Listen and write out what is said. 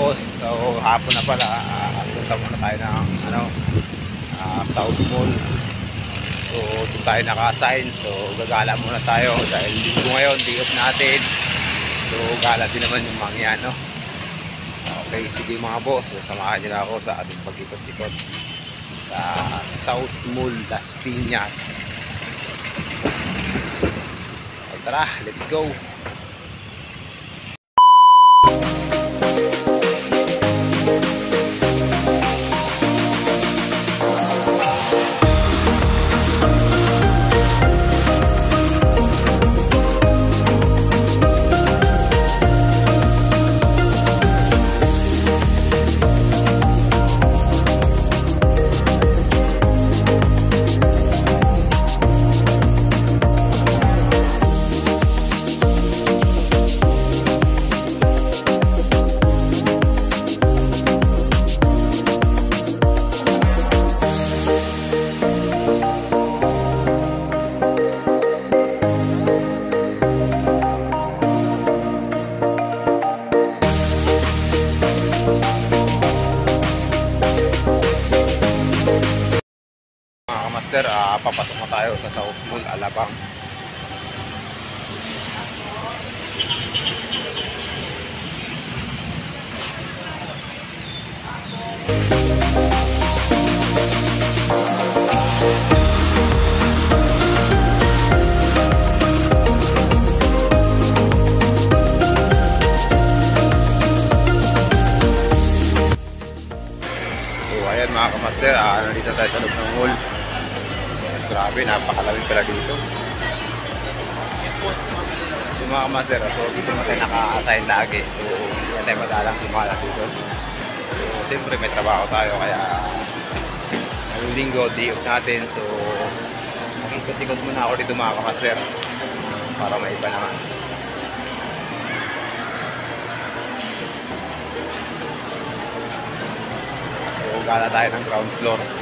boss. So hapon na pala, punta muna tayo ng South Mall. So doon tayo naka-assign. So gagala muna tayo dahil linggo ngayon, day off natin. So gala din naman yung mga yan, no? Okay, sige mga boss. So samahan nyo na ako sa ating pag-ikot-ikot sa South Mall, Las Piñas. So, tara, let's go! Master, papasok na tayo sa South Mall, Alabang. So ayan mga kamaster, nandito tayo sa loob ng mall. Grabe, napakalamig pala dito. So mga kamaster, so dito na tayo naka-assign lagi. So hindi na tayo madalang tumala dito. So siyempre may trabaho tayo kaya ngayong linggo, day off natin. So makikot-ikot muna ako dito mga kamaster para may iba naman. So gala tayo ng ground floor.